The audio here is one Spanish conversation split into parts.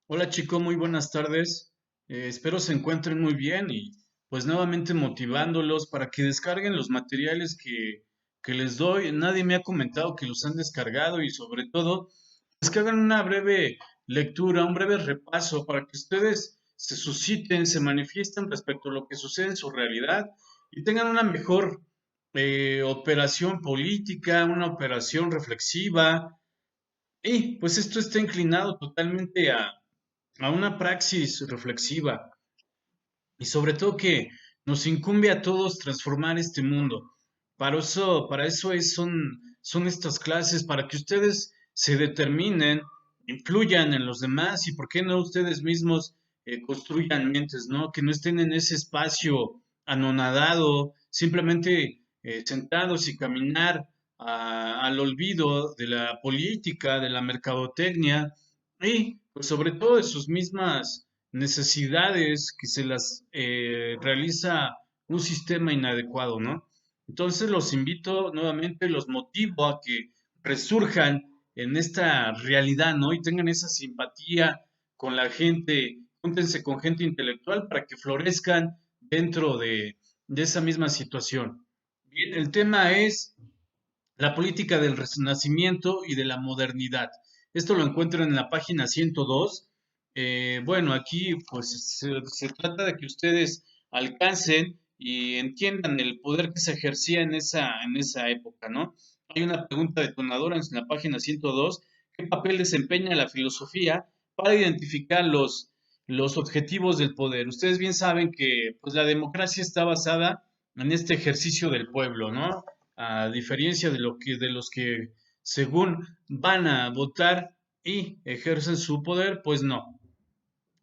Hola chico, muy buenas tardes. Espero se encuentren muy bien y pues nuevamente motivándolos para que descarguen los materiales que les doy. Nadie me ha comentado que los han descargado y sobre todo pues que hagan una breve lectura, un breve repaso para que ustedes se susciten, se manifiesten respecto a lo que sucede en su realidad y tengan una mejor operación política, una operación reflexiva. Y pues esto está inclinado totalmente a una praxis reflexiva y sobre todo que nos incumbe a todos transformar este mundo. Son estas clases, para que ustedes se determinen, influyan en los demás y por qué no ustedes mismos construyan mentes, ¿no? Que no estén en ese espacio anonadado, simplemente sentados y caminar al olvido de la política, de la mercadotecnia y pues sobre todo de sus mismas necesidades que se las realiza un sistema inadecuado, ¿no? Entonces los invito nuevamente, los motivo a que resurjan en esta realidad, ¿no? Y tengan esa simpatía con la gente, júntense con gente intelectual para que florezcan dentro de esa misma situación. Bien, el tema es la política del Renacimiento y de la modernidad. Esto lo encuentran en la página 102. Bueno, aquí pues se trata de que ustedes alcancen y entiendan el poder que se ejercía en esa época, ¿no? Hay una pregunta detonadora en la página 102. ¿Qué papel desempeña la filosofía para identificar los objetivos del poder? Ustedes bien saben que pues, la democracia está basada en este ejercicio del pueblo, ¿no? A diferencia de los que según van a votar y ejercen su poder, pues no.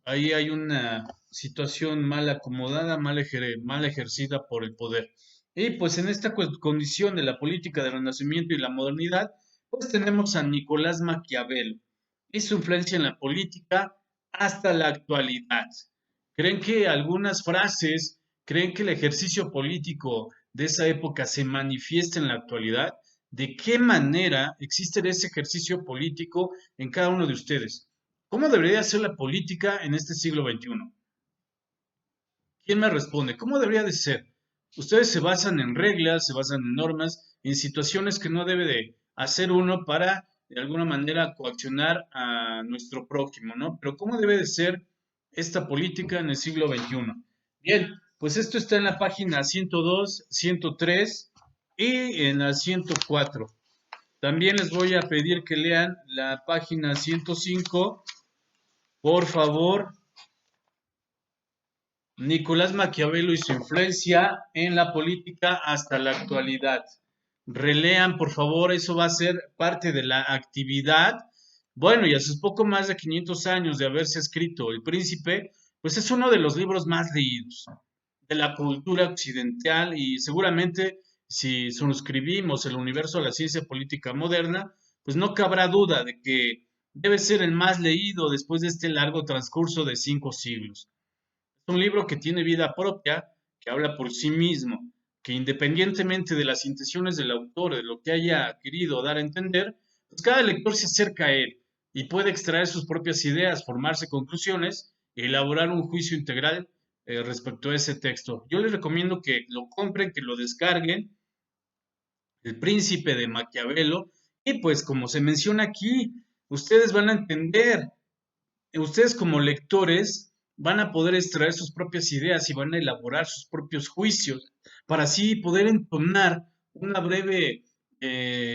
Ahí hay una situación mal acomodada, mal ejercida por el poder. Y pues en esta condición de la política del Renacimiento y la modernidad, pues tenemos a Nicolás Maquiavelo y su influencia en la política hasta la actualidad. ¿Creen que algunas frases, creen que el ejercicio político de esa época se manifiesta en la actualidad? ¿De qué manera existe ese ejercicio político en cada uno de ustedes? ¿Cómo debería ser la política en este siglo XXI? ¿Quién me responde? ¿Cómo debería de ser? Ustedes se basan en reglas, se basan en normas, en situaciones que no debe de hacer uno para, de alguna manera, coaccionar a nuestro prójimo, ¿no? Pero ¿cómo debe de ser esta política en el siglo XXI? Bien, pues esto está en la página 102, 103 y en la 104. También les voy a pedir que lean la página 105, por favor. Nicolás Maquiavelo y su influencia en la política hasta la actualidad. Relean, por favor, eso va a ser parte de la actividad. Bueno, y a sus poco más de 500 años de haberse escrito El Príncipe, pues es uno de los libros más leídos de la cultura occidental y seguramente si suscribimos el universo de la ciencia política moderna, pues no cabrá duda de que debe ser el más leído después de este largo transcurso de 5 siglos. Es un libro que tiene vida propia, que habla por sí mismo, que independientemente de las intenciones del autor, de lo que haya querido dar a entender, pues cada lector se acerca a él y puede extraer sus propias ideas, formarse conclusiones y elaborar un juicio integral respecto a ese texto. Yo les recomiendo que lo compren, que lo descarguen, El Príncipe de Maquiavelo, y pues como se menciona aquí, ustedes van a entender, ustedes como lectores van a poder extraer sus propias ideas y van a elaborar sus propios juicios para así poder entonar una breve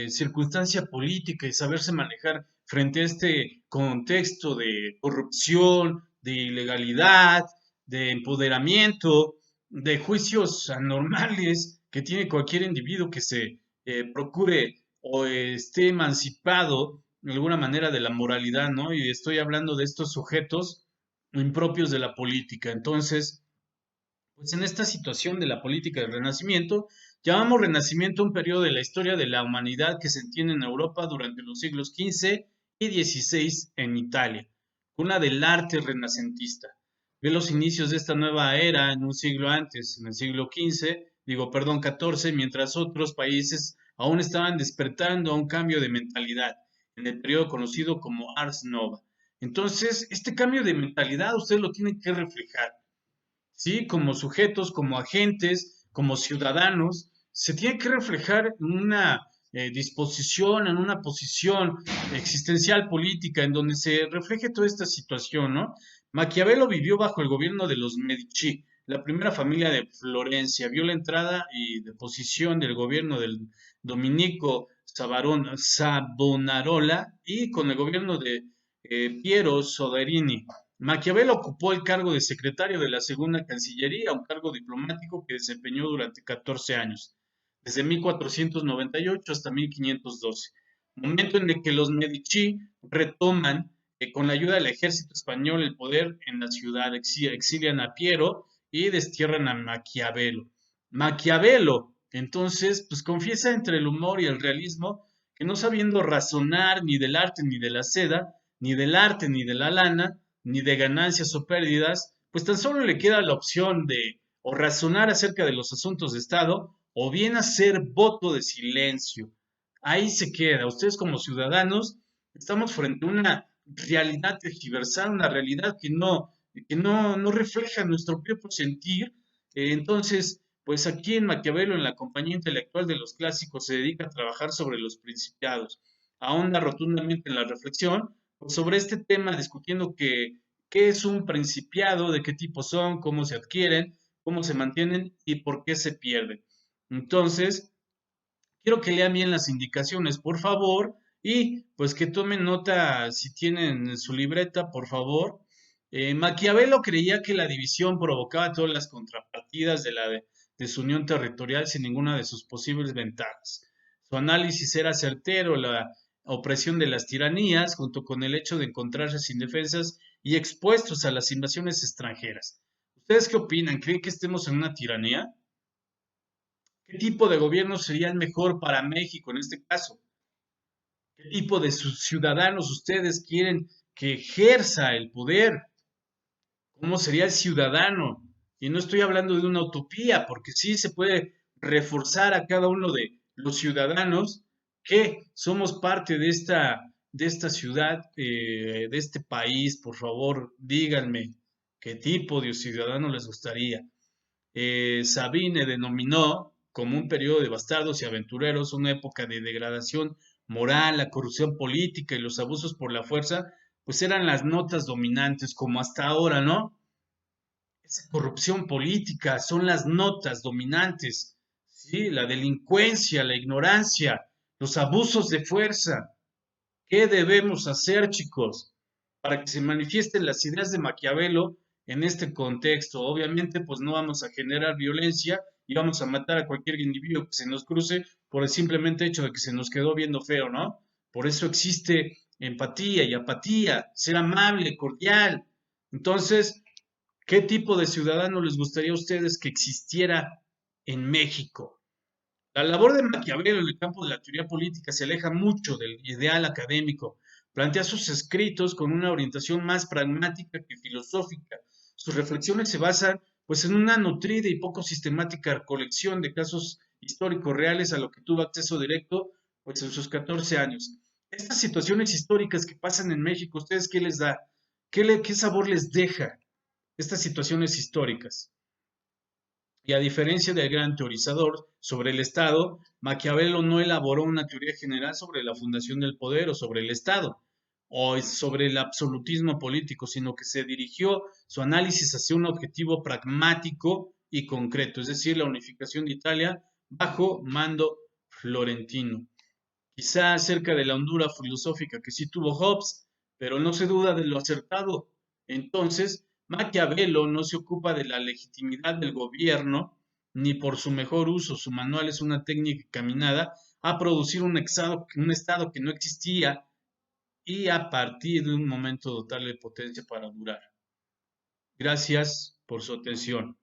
circunstancia política y saberse manejar frente a este contexto de corrupción, de ilegalidad, de empoderamiento, de juicios anormales que tiene cualquier individuo que se procure o esté emancipado de alguna manera de la moralidad, ¿no? Y estoy hablando de estos sujetos impropios de la política. Entonces, pues en esta situación de la política del Renacimiento, llamamos Renacimiento un periodo de la historia de la humanidad que se entiende en Europa durante los siglos XV y XVI en Italia, una del arte renacentista. Ve los inicios de esta nueva era en un siglo antes, en el siglo XV, perdón, XIV, mientras otros países aún estaban despertando a un cambio de mentalidad, en el periodo conocido como Ars Nova. Entonces, este cambio de mentalidad ustedes lo tienen que reflejar, ¿sí? Como sujetos, como agentes, como ciudadanos, se tiene que reflejar en una disposición, en una posición existencial política, en donde se refleje toda esta situación, ¿no? Maquiavelo vivió bajo el gobierno de los Medici, la primera familia de Florencia, vio la entrada y deposición del gobierno del Dominico Savonarola y con el gobierno de Piero Soderini. Maquiavelo ocupó el cargo de secretario de la Segunda Cancillería, un cargo diplomático que desempeñó durante 14 años, desde 1498 hasta 1512, momento en el que los Medici retoman con la ayuda del ejército español el poder en la ciudad, exilian a Piero y destierran a Maquiavelo. Maquiavelo, entonces, pues confiesa entre el humor y el realismo que no sabiendo razonar ni del arte ni de la seda, ni del arte ni de la lana, ni de ganancias o pérdidas, pues tan solo le queda la opción de o razonar acerca de los asuntos de Estado o bien hacer voto de silencio. Ahí se queda. Ustedes como ciudadanos estamos frente a una realidad tergiversada, una realidad que no refleja nuestro propio sentir. Entonces, pues aquí en Maquiavelo, en la compañía intelectual de los clásicos, se dedica a trabajar sobre los principiados. Ahonda rotundamente en la reflexión pues, sobre este tema, discutiendo qué es un principiado, de qué tipo son, cómo se adquieren, cómo se mantienen y por qué se pierden. Entonces, quiero que lean bien las indicaciones, por favor, y pues que tomen nota si tienen su libreta, por favor. Maquiavelo creía que la división provocaba todas las contrapartidas de su unión territorial sin ninguna de sus posibles ventajas. Su análisis era certero, la opresión de las tiranías, junto con el hecho de encontrarse sin defensas y expuestos a las invasiones extranjeras. ¿Ustedes qué opinan? ¿Creen que estemos en una tiranía? ¿Qué tipo de gobierno sería el mejor para México en este caso? ¿Qué tipo de ciudadanos ustedes quieren que ejerza el poder? ¿Cómo sería el ciudadano? Y no estoy hablando de una utopía, porque sí se puede reforzar a cada uno de los ciudadanos que somos parte de esta ciudad, de este país. Por favor, díganme qué tipo de ciudadano les gustaría. Sabine denominó como un periodo de bastardos y aventureros, una época de degradación moral, la corrupción política y los abusos por la fuerza, pues eran las notas dominantes como hasta ahora, ¿no? Esa corrupción política son las notas dominantes, ¿sí? La delincuencia, la ignorancia, los abusos de fuerza. ¿Qué debemos hacer, chicos, para que se manifiesten las ideas de Maquiavelo en este contexto? Obviamente, pues no vamos a generar violencia y vamos a matar a cualquier individuo que se nos cruce por el simplemente hecho de que se nos quedó viendo feo, ¿no? Por eso existe empatía y apatía, ser amable, cordial. Entonces, ¿qué tipo de ciudadano les gustaría a ustedes que existiera en México? La labor de Maquiavelo en el campo de la teoría política se aleja mucho del ideal académico. Plantea sus escritos con una orientación más pragmática que filosófica. Sus reflexiones se basan pues en una nutrida y poco sistemática recolección de casos históricos reales a lo que tuvo acceso directo pues en sus 14 años. Estas situaciones históricas que pasan en México, ¿ustedes qué les da? ¿Qué sabor les deja estas situaciones históricas? Y a diferencia del gran teorizador sobre el Estado, Maquiavelo no elaboró una teoría general sobre la fundación del poder o sobre el Estado o sobre el absolutismo político, sino que se dirigió su análisis hacia un objetivo pragmático y concreto, es decir, la unificación de Italia bajo mando florentino. Quizá acerca de la hondura filosófica que sí tuvo Hobbes, pero no se duda de lo acertado. Entonces, Maquiavelo no se ocupa de la legitimidad del gobierno, ni por su mejor uso. Su manual es una técnica caminada a producir un estado que no existía y a partir de un momento dotarle de potencia para durar. Gracias por su atención.